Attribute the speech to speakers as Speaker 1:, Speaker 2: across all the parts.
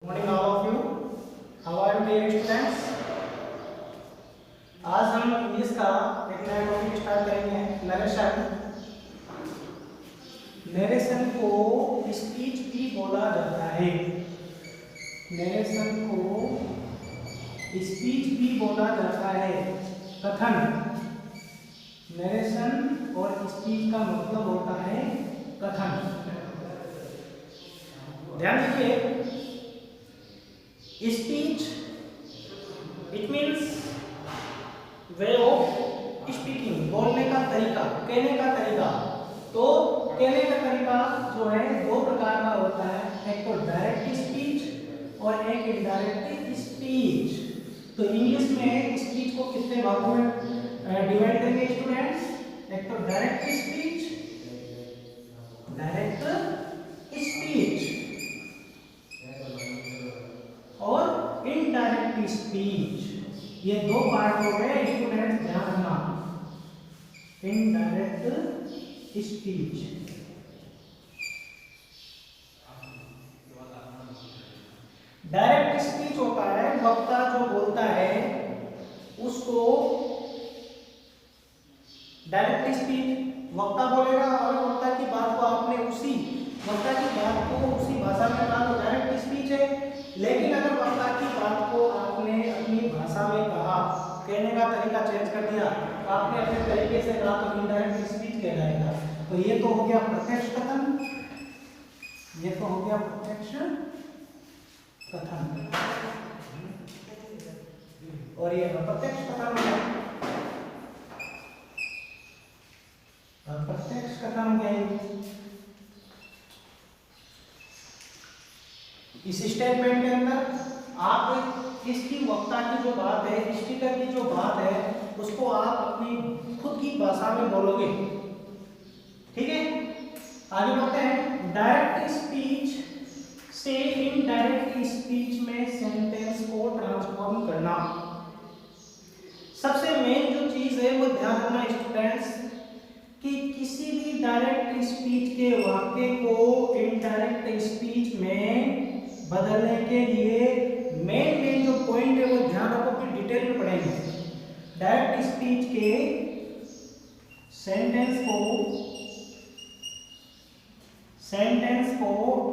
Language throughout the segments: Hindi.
Speaker 1: Morning all of you. How are you dear students. आज हम इंग्लिश का एक नया टॉपिक स्टार्ट करेंगे, नरेशन। नरेशन को स्पीच भी बोला जाता है। नरेशन को स्पीच भी बोला जाता है, कथन। नरेशन और स्पीच का मतलब होता है कथन। ध्यान दीजिए, speech it means way of speaking, बोलने का तरीका, कहने का तरीका। तो कहने का तरीका जो है दो प्रकार का होता है, एक तो डायरेक्ट स्पीच और एक इनडायरेक्ट स्पीच। तो इंग्लिश में स्पीच को कितने भागों में डिवाइड करेंगे स्टूडेंट्स? एक तो डायरेक्ट स्पीच, डायरेक्ट स्पीच और इनडायरेक्ट स्पीच। ये दो पार्ट हो गए स्टूडेंट्स, ध्यान रखना। इनडायरेक्ट स्पीच, डायरेक्ट स्पीच होता है वक्ता जो बोलता है उसको डायरेक्ट स्पीच। वक्ता बोलेगा और वक्ता की बात को आपने उसी वक्ता की बात को उसी भाषा में कहा तो डायरेक्ट स्पीच है। लेकिन अगर वक्ता की बात को आपने अपनी भाषा में कहा, कहने का तरीका चेंज कर दिया, आपने अपने तरीके से कहा तो इनडायरेक्ट स्पीच कहलाएगा। तो ये तो हो गया प्रत्यक्ष कथन, ये तो हो गया प्रत्यक्ष कथन, और ये अप्रत्यक्ष कथन हो गया। अप्रत्यक्ष कथन हो गया। इस स्टेटमेंट के अंदर आप इसकी वक्ता की जो बात है, स्पीकर की जो बात है, उसको आप अपनी खुद की भाषा में बोलोगे। ठीक है, आगे बढ़ते हैं। डायरेक्ट स्पीच से इनडायरेक्ट स्पीच में सेंटेंस को ट्रांसफॉर्म करना। सबसे मेन जो चीज है वो ध्यान रखना स्टूडेंट्स कि किसी भी डायरेक्ट स्पीच के वाक्य को इनडायरेक्ट स्पीच में बदलने के लिए मेन जो पॉइंट है वो ध्यान रखो, फिर डिटेल में पढ़ेंगे। डायरेक्ट स्पीच के सेंटेंस को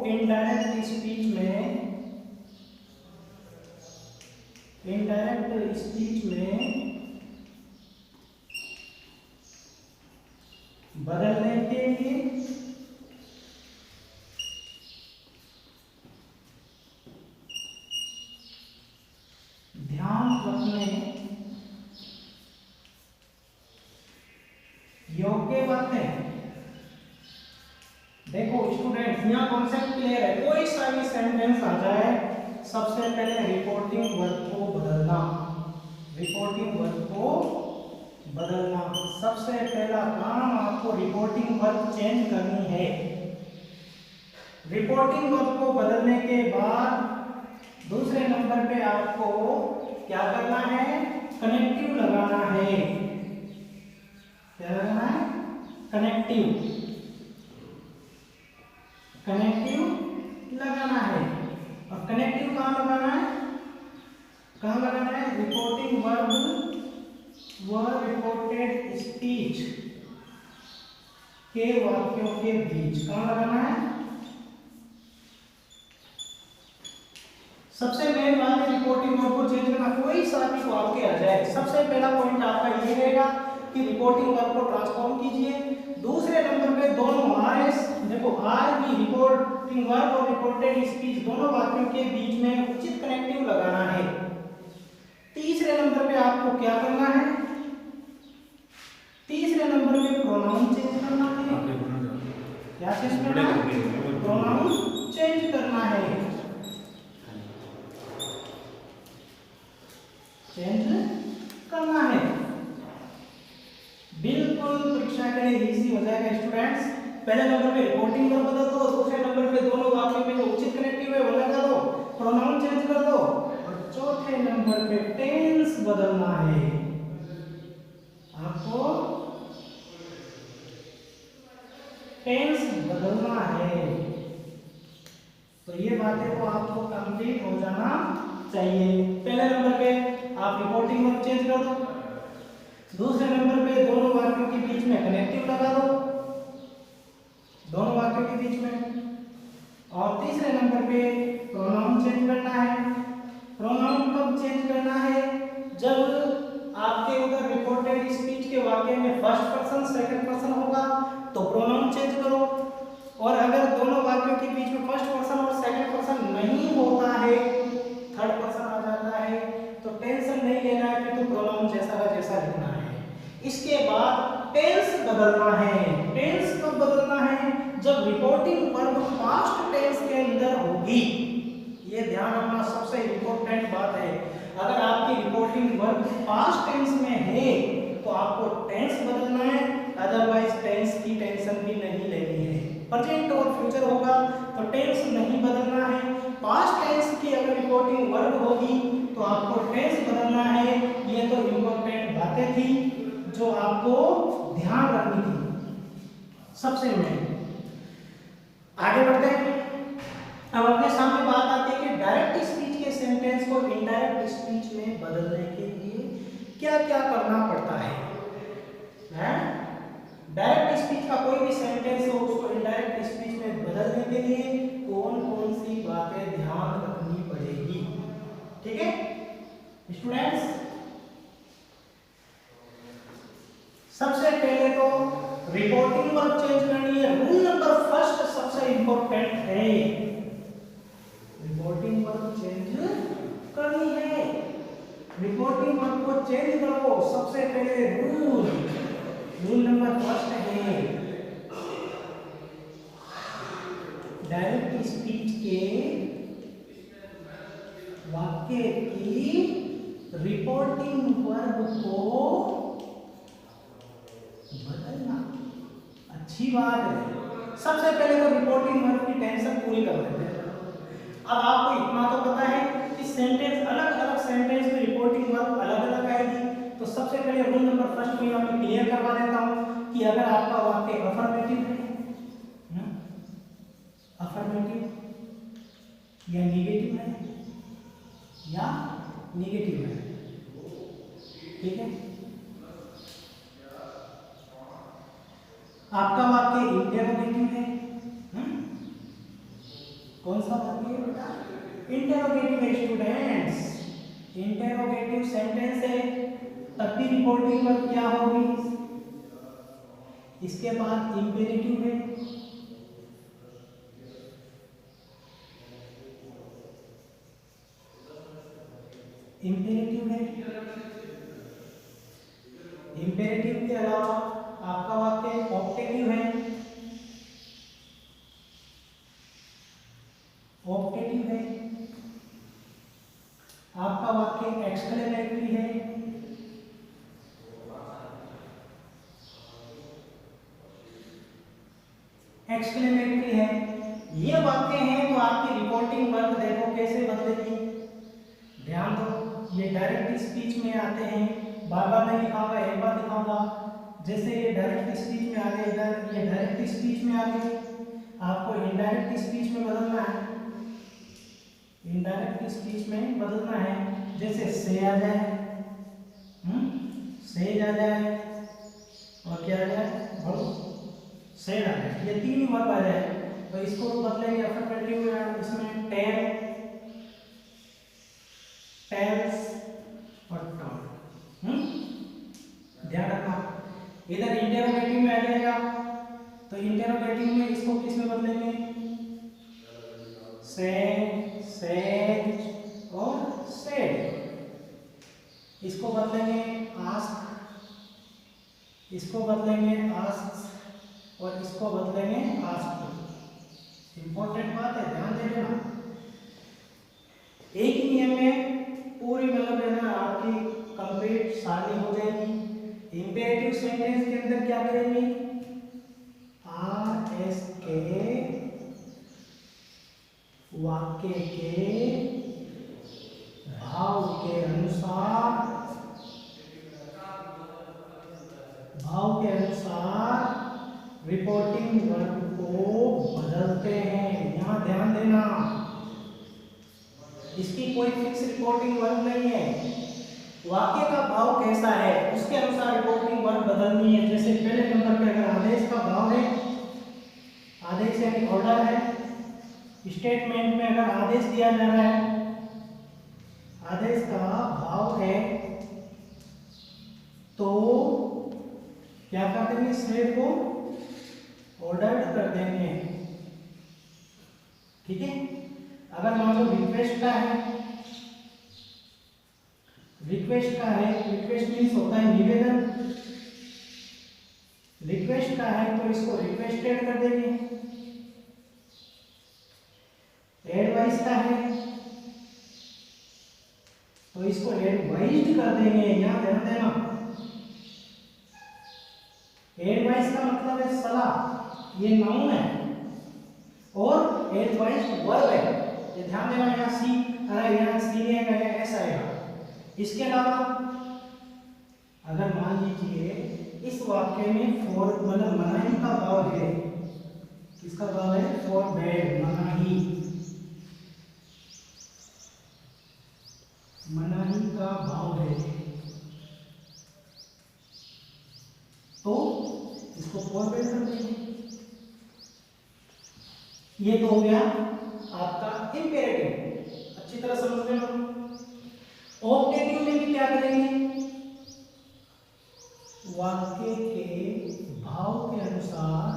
Speaker 1: इनडायरेक्ट स्पीच में बदलने के लिए ध्यान रखने योग्य बातें। देखो स्टूडेंट्स, यहाँ कॉन्सेप्ट क्लियर है। कोई सा भी सेंटेंस आ जाए, सबसे पहले रिपोर्टिंग वर्ब को बदलना। रिपोर्टिंग वर्ब को बदलना, सबसे पहला काम आपको रिपोर्टिंग वर्ब चेंज करनी है। रिपोर्टिंग वर्ब को बदलने के बाद दूसरे नंबर पे आपको क्या करना है? कनेक्टिव लगाना है। क्या लगाना है? कनेक्टिव लगाना है। और कनेक्टिव कहाँ लगाना है? कहाँ लगाना है? रिपोर्टिंग वर्ब व रिपोर्टेड स्पीच के वाक्यों के बीच कहाँ लगाना है? सबसे मेन बात है रिपोर्टिंग वर्ब को चेंज करना। कोई सा भी वाक्य आ जाए, सबसे पहला पॉइंट आपका ये रहेगा कि रिपोर्टिंग वर्ब को ट्रांसफॉर्म कीजिए। दूसरे नंबर पे दोनों आरएस, देखो आर भी रिपोर्टिंग वर्ब और रिपोर्टेड स्पीच दोनों वाक्यों के बीच में उचित कनेक्टिव लगाना है। तीसरे नंबर पे आपको क्या करना है? तीसरे नंबर पे प्रोनाउन चेंज करना है। क्या चेंज करना है? प्रोनाउन चेंज करना है। चेंज करना है। बिल्कुल परीक्षा के लिए इजी हो जाएगा स्टूडेंट्स। पहले नंबर पे रिपोर्टिंग वर्ब बदल दो, दूसरे नंबर पे दोनों वाक्यों में जो उचित कनेक्टिव है वो लगा दो, प्रोनाउन चेंज कर दो, और चौथे नंबर पे टेंस बदलना है। आपको टेंस बदलना है। तो ये बातें तो आपको कंप्लीट चाहिए। पहले नंबर पे आप रिपोर्टिंग वर्ब चेंज कर दो, दूसरे नंबर पे दोनों वाक्यों के बीच में कनेक्टिव लगा दो, दोनों वाक्यों के बीच में, और तीसरे नंबर पे प्रोनाउन चेंज करना है। प्रोनाउन कब चेंज करना है? जब आपके उधर रिपोर्टेड स्पीच के वाक्य में फर्स्ट पर्सन सेकंड पर्सन होगा तो प्रोनाउन चेंज करो, और अगर दोनों वाक्यों के बीच में फर्स्ट पर्सन और सेकंड पर्सन नहीं होता है, थर्ड पर्सन आ जाता है, तो टेंशन नहीं लेना है, फिर तो प्रोनाउन जैसा का जैसा लिखना है। इसके बाद टेंस बदलना है। टेंस कब बदलना है? जब रिपोर्टिंग वर्ब पास्ट टेंस के अंदर होगी। ये ध्यान रखना, सबसे इंपॉर्टेंट बात है। अगर आपकी रिपोर्टिंग वर्ब पास्ट टेंस में है तो आपको टेंस बदलना है, अदरवाइज टेंस की टेंशन भी नहीं लेनी है। प्रेजेंट और फ्यूचर होगा तो टेंस नहीं बदलना है। पास्ट टेंस की अगर रिपोर्टिंग वर्ब होगी तो आपको टेंस बदलना है। ये तो इंपॉर्टेंट बातें थी जो आपको ध्यान रखनी थी सबसे मेन। आगे बढ़ते हैं। अब अपने सामने बात आती है कि डायरेक्ट स्पीच के सेंटेंस को इनडायरेक्ट स्पीच में बदलने के लिए क्या क्या करना पड़ता है। डायरेक्ट स्पीच का कोई भी सेंटेंस हो उसको इनडायरेक्ट स्पीच में बदलने के लिए कौन कौन सी बातें ध्यान रखनी पड़ेगी, ठीक है स्टूडेंट्स। सबसे पहले तो रिपोर्टिंग वर्ब चेंज करनी है। रूल नंबर फर्स्ट सबसे इंपॉर्टेंट है, रिपोर्टिंग वर्ब चेंज करनी है। रिपोर्टिंग वर्ब को चेंज करो, सबसे पहले रूल नंबर फर्स्ट है डायरेक्ट स्पीच के वाक्य की रिपोर्टिंग वर्ब को बदलना। अच्छी बात है। सबसे पहले तो रिपोर्टिंग वर्ब की टेंशन पूरी कर लेते हैं। अब आपको इतना तो पता है कि सेंटेंस अलग अलग सेंटेंस में रिपोर्टिंग वर्ब अलग अलग आएगी, तो सबसे पहले रूल नंबर फर्स्ट को मैं क्लियर करवा देता हूं कि अगर आपका वाक्य अफर्मेटिव है, अफर्मेटिव या नेगेटिव है, या नेगेटिव है, ठीक है। आपका वाक्य इंटेरोगेटिव है, कौन सा वाक्य है बेटा? इंटेरोगेटिव है स्टूडेंट्स। इंटेरोगेटिव सेंटेंस है, तब भी रिपोर्टिंग वर्ब क्या होगी? इसके बाद इंपेरेटिव है, इंपेरेटिव है। इंपेरेटिव के अलावा आपका वाक्य ऑप्टेटिव है, ऑप्टेटिव है। आपका वाक्य एक्सक्लेमेटरी है, एक्सक्लेमेटरी है। ये वाक्य हैं तो आपकी रिपोर्टिंग वर्ब देखो कैसे बदलेगी, ध्यान दो। ये डायरेक्ट स्पीच में आते हैं, बार बार नहीं लिखाऊंगा, एक बार दिखाऊंगा। जैसे ये डायरेक्ट स्पीच में आ गए, इधर ये डायरेक्ट स्पीच में आ गए, आपको इनडायरेक्ट स्पीच में बदलना है, इनडायरेक्ट स्पीच में बदलना है। जैसे से आ जाए, सेज आ जाए, और क्या आ जाए? सेड आ जाए। ये तीन वर्ब आ जाए तो इसको बदलेंगे अफर्मेटिव में, इसमें टेल, टेल्स और टॉल। ध्यान रखना। इधर इंटेरोगेटिव में आ जाएगा तो इंटेरोगेटिव में इसको किस में बदलेंगे? से, सेज और सेड। इसको बदलेंगे आस्क, इसको बदलेंगे आस्क, और इसको बदलेंगे आस्क। इंपॉर्टेंट बात है, ध्यान दे लेना। एक ही नियम में पूरी मतलब है ना आपकी कंप्लीट सारणी हो जाएगी। इंपेरेटिव सेंटेंस के अंदर क्या करेंगे? आर एस के वाक्य के भाव के अनुसार, रिपोर्टिंग वर्ब को बदलते हैं। यहां ध्यान देना, इसकी कोई फिक्स रिपोर्टिंग वर्ब नहीं है। वाक्य का भाव कैसा है उसके अनुसार रिपोर्टिंग वर्ब बदलनी है। जैसे पहले नंबर पे अगर आदेश का भाव है, आदेश यानी ऑर्डर है, स्टेटमेंट में अगर आदेश दिया जा रहा है, आदेश का भाव है, तो क्या कर देंगे, से को ऑर्डर्ड कर देंगे। ठीक है। अगर मान लो रिक्वेस्ट का है, रिक्वेस्ट का है, रिक्वेस्ट मीन्स होता है निवेदन, रिक्वेस्ट का है तो इसको रिक्वेस्टेड कर देंगे। एडवाइस का है तो इसको एडवाइज्ड कर देंगे। यहां ध्यान देना, एडवाइस का मतलब है सलाह, ये नाउन है, और एडवाइज्ड वर्ब है, ये ध्यान देना। यहाँ सी अरे यहाँ सी है, एस आएगा। इसके अलावा अगर मान लीजिए इस वाक्य में फॉर मतलब मनाही का भाव है, किसका भाव है, फॉर बैड, मनाही, मनाही का भाव है, तो इसको फॉर बैड कर देंगे। ये तो हो गया आपका इंपेरेटिव, अच्छी तरह समझ लेना। ऑब्जेक्टिव में भी क्या करेंगे, वाक्य के भाव के अनुसार,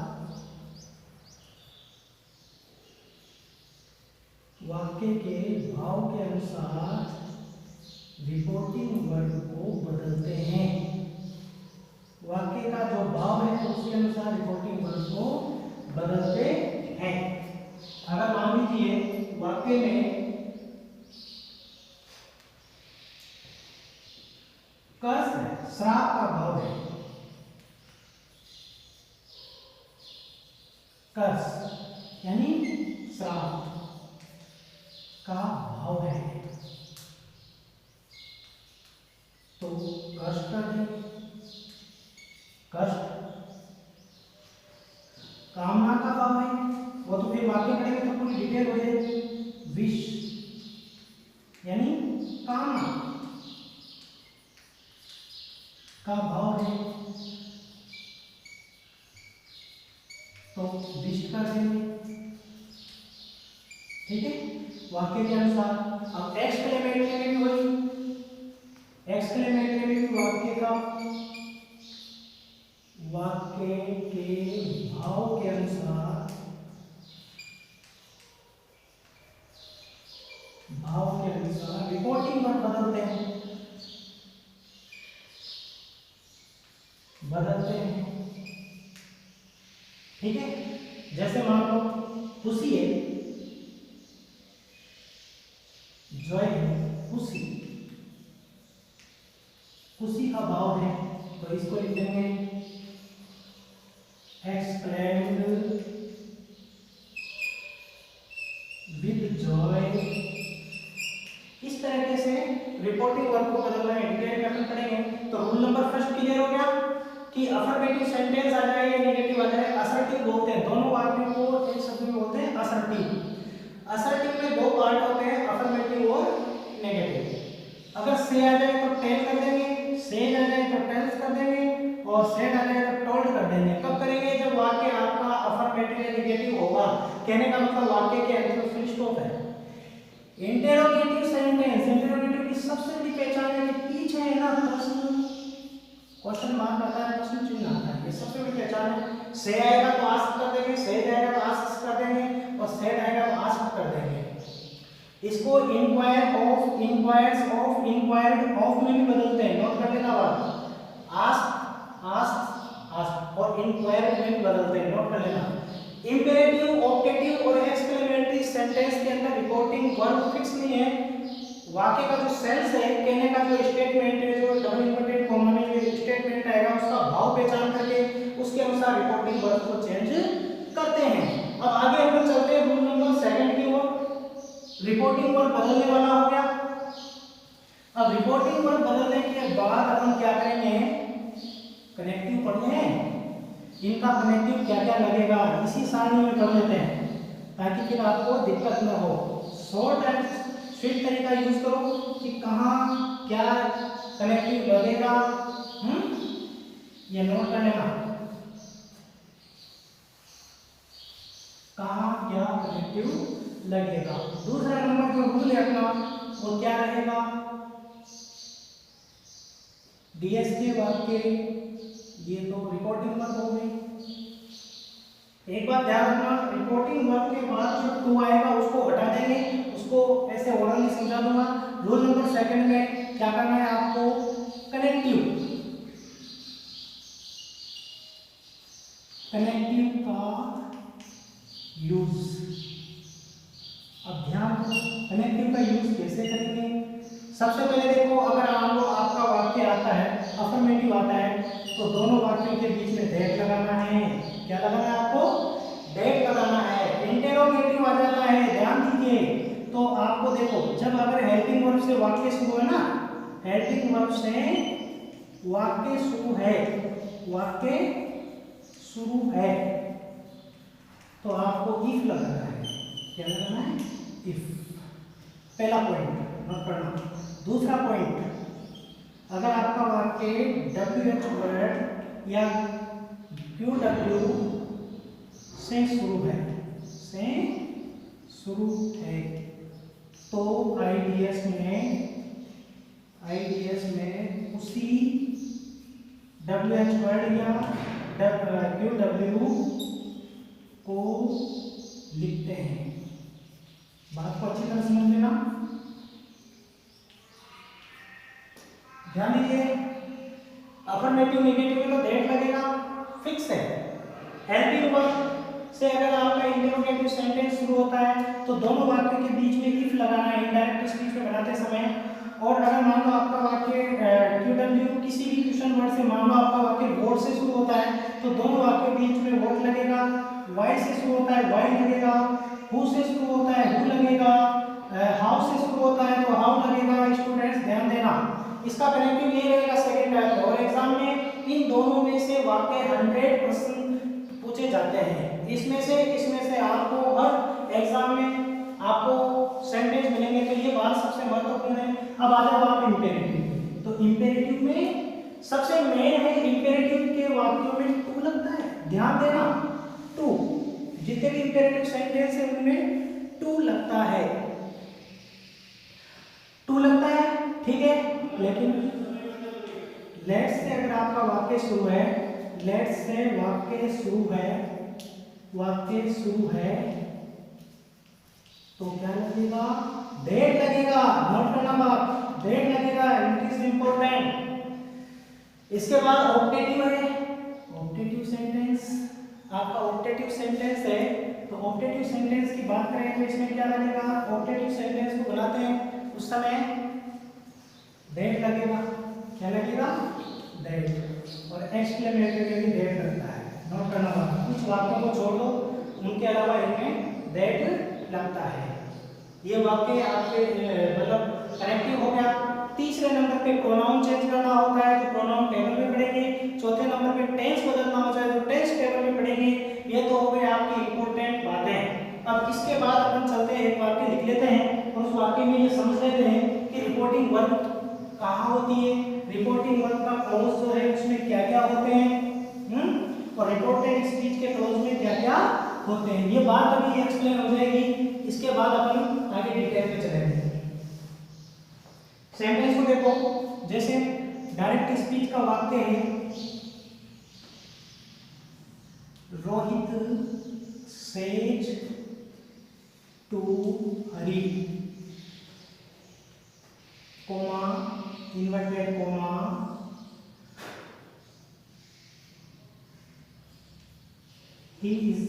Speaker 1: वाक्य के भाव के अनुसार रिपोर्टिंग वर्ब को बदलते हैं। वाक्य का जो भाव है तो उसके अनुसार रिपोर्टिंग वर्ब को बदलते हैं। अगर मान लीजिए वाक्य में कर्स है, श्राप का भाव है, कर्स यानी श्राप का भाव है, तो कष्ट कर देंगे। कष्ट कामना का भाव है, वो तो फिर वाक्य करेंगे तो पूरी डिटेल हो जाएगी। विश यानी कामना का भाव है, तो विश कर देंगे। ठीक है, वाक्य के अनुसार। अब एक्सक्लेमेटरी में भी वही, एक्सक्लेमेटरी में भी वाक्य का, वाक्य के भाव के अनुसार, भाव के अनुसार रिपोर्टिंग वर्ब बदलते हैं, बदलते हैं। ठीक है, जैसे मान लो खुशी है, जॉय है, खुशी, खुशी का भाव है, तो इसको लिख देंगे एक्सप्लेन्ड विद जॉय। इस तरीके से रिपोर्टिंग वर्ब को बदलना है, डिटेल में अपन पढ़ेंगे। तो रूल नंबर फर्स्ट क्लियर हो गया कि अफर्मेटिव सेंटेंस आ जाए या नेगेटिव आ जाए, असर्टिव बोलते हैं, दोनों वाक्यों को एक शब्द में बोलते हैं असर्टिव। असर्टिव में दो पार्ट होते हैं, अफर्मेटिव और नेगेटिव। अगर से आ जाए तो टेल कर देंगे, सेज आ जाए तो टेल्स कर देंगे, और सेड आ जाए तो टोल्ड कर देंगे। कब करेंगे, जब वाक्य आपका अफर्मेटिव या नेगेटिव होगा। कहने का मतलब वाक्य के अंत में फुल स्टॉप है। इंटेरोगेटिव सेंटेंस, इंटेरोगेटिव की सबसे बड़ी पहचान है कि पीछे है ना प्रश्न, क्वेश्चन मार्क आता है, प्रश्न चिन्ह आता है, ये सबसे बड़ी पहचान है। से आएगा तो आस्क कर देंगे, सेड आएगा तो आस्क कर देंगे, और सेड आएगा तो आस्क कर देंगे। इसको inquire of, inquires of, inquired of में भी बदलते हैं, नोट कर लेना बात। आस्क, आस्क, आस्क, और इंक्वायर्ड में भी बदलते हैं, नोट कर लेना। इंपेरेटिव, ऑब्जेक्टिव और एक्सक्लेमेटरी सेंटेंस के अंदर रिपोर्टिंग वर्ब फिक्स नहीं है। वाक्य का जो सेंस है, कहने का जो स्टेटमेंट है, जो डबल इन्वर्टेड कॉमा में जो स्टेटमेंट आएगा उसका भाव पहचान करके उसके अनुसार रिपोर्टिंग वर्ब को चेंज करते हैं। अब आगे अपन चलते हैं रूल नंबर सेकंड की ओर। रिपोर्टिंग वर्ब बदलने वाला हो गया। अब रिपोर्टिंग वर्ब बदलने के बाद अपन क्या करेंगे, कनेक्टिव पढ़ने हैं, इनका कनेक्टिव क्या क्या लगेगा इसी सारणी में पढ़ लेते हैं, ताकि फिर आपको दिक्कत न हो। फिट तरीका यूज करो कि कहाँ क्या कनेक्टिव लगेगा, ये नोट कर लेना, कहाँ क्या कनेक्टिव लगेगा। दूसरा नंबर जो रूल है अपना वो क्या रहेगा, डीएस के वाक्य, ये तो रिपोर्टिंग वर्ब हो गई। एक बात ध्यान रखना, रिपोर्टिंग वर्ब के बाद जो टू आएगा उसको हटा देंगे, उसको ऐसे ओरली समझा दूंगा। रूल नंबर सेकंड में क्या करना है आपको, कनेक्टिव का यूज। अब ध्यान दो कनेक्टिव का यूज कैसे करेंगे। सबसे पहले देखो, अगर आपका वाक्य आता है अफर्मेटिव आता है तो दोनों वाक्यों के बीच में दैट लगाना है। क्या लगाना है आपको, दैट लगाना है। इंटेरोगेटिव आ जाता है, ध्यान दीजिए। तो आपको देखो, जब अगर हेल्पिंग वर्ब से वाक्य शुरू है ना, हेल्पिंग वर्ब से वाक्य शुरू है, वाक्य शुरू है, तो आपको इफ लगाना है। क्या लगाना है, इफ। पहला पॉइंट नोट करना। दूसरा पॉइंट, अगर आपका वाक्य WH वर्ड या QW से शुरू है, तो IDS में उसी WH वर्ड या QW को लिखते हैं। बात को अच्छी तरह समझ लेना, ध्यान दीजिए। अफर्मेटिव नेगेटिव में तो दैट लगेगा, फिक्स है। हेल्पिंग वर्ब से अगर आपका इंटरोगेटिव सेंटेंस शुरू होता है तो दोनों वाक्यों के बीच में इफ लगाना है इनडायरेक्ट स्पीच में बनाते समय। और अगर मान लो आपका वाक्य QW किसी भी क्वेश्चन वर्ड से, मान लो आपका वाक्य वोट से शुरू होता है तो दोनों वाक्यों के बीच में वोट लगेगा। वाई से शुरू होता है वाई लगेगा, हु से शुरू होता है हु लगेगा, हाउ से शुरू होता है तो हाउ लगेगा। स्टूडेंट्स ध्यान देना, इसका कनेक्टिव ये रहेगा सेकंड टाइप। और एग्जाम में इन दोनों में से वाक्य 100% पूछे जाते हैं। इसमें से आपको हर एग्जाम में आपको सेंटेंस मिलेंगे, तो ये बात सबसे महत्वपूर्ण है। अब आ जाओ आप इंपेरेटिव। तो इंपेरेटिव में सबसे मेन है, इंपेरेटिव के वाक्यों में टू लगता है, ध्यान देना। टू, जितने भी इंपेरेटिव सेंटेंस है उनमें टू लगता है, टू लगता है, ठीक है। लेकिन लेट्स से अगर आपका वाक्य शुरू है, लेट्स से वाक्य शुरू है तो क्या लगेगा, दैट लगेगा। नोट करना बात, दैट लगेगा, इट इज इंपॉर्टेंट। इसके बाद ऑप्टेटिव है, ऑप्टेटिव सेंटेंस। आपका ऑप्टेटिव सेंटेंस है तो ऑप्टेटिव सेंटेंस की बात करें तो इसमें क्या लगेगा, ऑप्टेटिव सेंटेंस को बनाते हैं उस समय दैट लगेगा। क्या लगेगा, दैट। और एक्सक्लेमेटरी में भी दैट लगता है, नोट करना बात। कुछ वाक्यों को छोड़ दो, उनके अलावा इनमें दैट लगता है। ये वाक्य आपके मतलब कनेक्टिव हो गया। तीसरे नंबर पे प्रोनाउन चेंज करना होता है तो प्रोनाउन टेबल में पढ़ेंगे। चौथे नंबर पे टेंस बदलना होता है तो टेंस टेबल में पढ़ेंगे। ये तो हो गए आपकी इंपॉर्टेंट बातें। अब इसके बाद अपन चलते हैं, एक वाक्य लिख लेते हैं और उस वाक्य में ये समझ लेते हैं कि रिपोर्टिंग वर्ब कहाँ होती है, रिपोर्टिंग वर्ब का क्लोज जो है उसमें क्या क्या होते हैं, और रिपोर्टेड स्पीच के क्लोज में क्या क्या होते हैं। ये बात अभी एक्सप्लेन हो जाएगी, इसके बाद अपन आगे डिटेल में चलेंगे। सेंटेंस को देखो, जैसे डायरेक्ट स्पीच का वाक्य है, Rohit says to Hari, comma, inverted comma, he is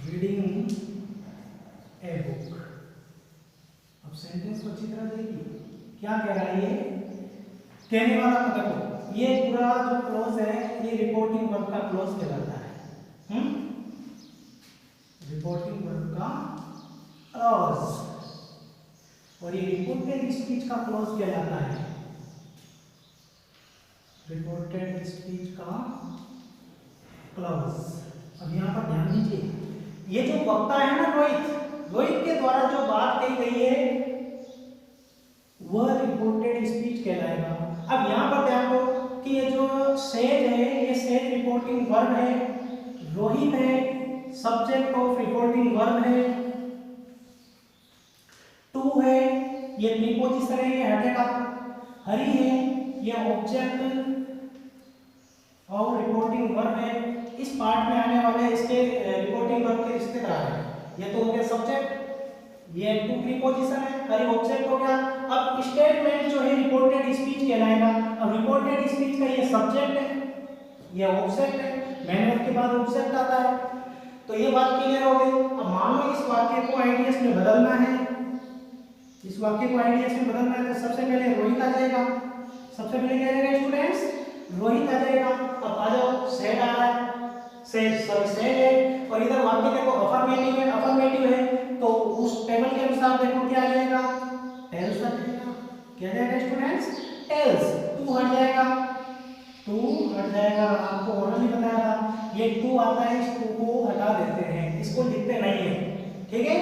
Speaker 1: reading a book। अब सेंटेंस को अच्छी तरह देखिए, क्या कह रहा है ये, कहने वाला को देखो, ये पूरा जो क्लोज है ये रिपोर्टिंग वर्ब का क्लोज कहलाता है। रिपोर्टिंग वर्ब का क्लोज, और ये रिपोर्टेड स्पीच का क्लोज कहलाता है। रिपोर्टेड स्पीच का क्लॉज। अब यहाँ पर ध्यान दीजिए, ये जो वक्ता है ना रोहित, रोहित के द्वारा जो बात कही गई है वह रिपोर्टेड स्पीच कहलाएगा। अब यहाँ पर ध्यान दो कि ये जो सेज है ये सेज रिपोर्टिंग वर्ब है, रोहित है सब्जेक्ट ऑफ रिपोर्टिंग वर्ब है, टू है ये प्रीपोजिशन है ये हटेगा, हरी है ये ऑब्जेक्ट और रिपोर्टिंग वर्ब है। इस पार्ट में आने वाले इसके रिपोर्टिंग वर्ब के रिश्तेदार है, ये तो हो गया सब्जेक्ट, ये टू प्रीपोजिशन है, हरी ऑब्जेक्ट हो गया। अब स्टेटमेंट जो है रिपोर्टेड स्पीच कहलाएगा। अब रिपोर्टेड स्पीच का ये सब्जेक्ट है ये ऑब्जेक्ट है, मैन वर्ब के बाद ऑब्जेक्ट आता है, तो ये बात क्लियर हो गई। अब मान लो इस वाक्य को आईडीएस में बदलना है, इस वाक्य को आईडीएस में बदलना है तो सबसे पहले रोहित आ जाएगा, सबसे पहले क्या आ जाएगा स्टूडेंट्स, रोहित आ जाएगा। अब आ जाओ सेड आ रहा है, सेड है, और इधर वाक्य देखो अफर्मेटिव है, अफर्मेटिव है तो उस टेबल के अनुसार देखो क्या आ जाएगा, टेल्स आ जाएगा। क्या जाएगा स्टूडेंट्स, टेल्स। टू हट जाएगा, टू हट जाएगा, आपको ऑलरेडी बताया था ये टू आता है, इस टू को हटा देते हैं, इसको लिखते नहीं है, ठीक है।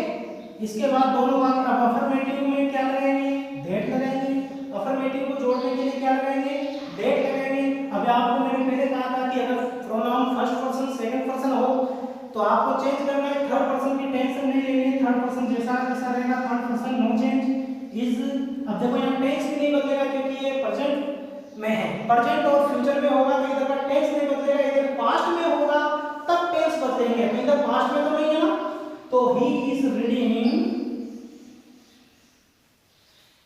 Speaker 1: इसके बाद दोनों वाक्य अब अफर्मेटिव में क्या लगाएंगे, दैट लगाएंगे, अफर्मेटिव को जोड़ने के लिए क्या लगाएंगे, दैट लगाएंगे। अब आपको मैंने पहले कहा था कि अगर pronoun first person second person हो तो आपको चेंज करना है, थर्ड पर्सन की टेंशन नहीं लेनी है, थर्ड पर्सन जैसा जैसा रहेगा, third person no change is. अब देखो यहाँ टेंस भी नहीं बदलेगा क्योंकि ये प्रेजेंट में है, प्रेजेंट और फ्यूचर में होगा तो इधर का टेंस नहीं बदलेगा, इधर पास्ट में होगा तब टेंस बदलेंगे, तो इधर पास्ट में तो नहीं है ना, तो he is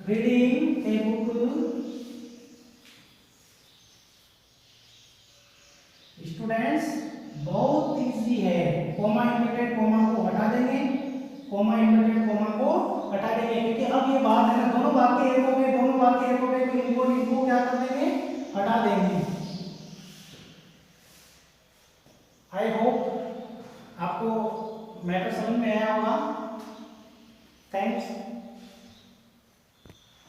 Speaker 1: reading a book. Students बहुत इजी है, कोमा इन्वर्टेड कोमा को हटा देंगे, कोमा इन्वर्टेड कोमा को हटा देंगे क्योंकि अब ये बात है ना दोनों वाक्य एक हो गए, दोनों वाक्य एक हो गए तो इनको क्या कर देंगे, हटा देंगे। आई होप आपको मैटर समझ में आया होगा। थैंक्स।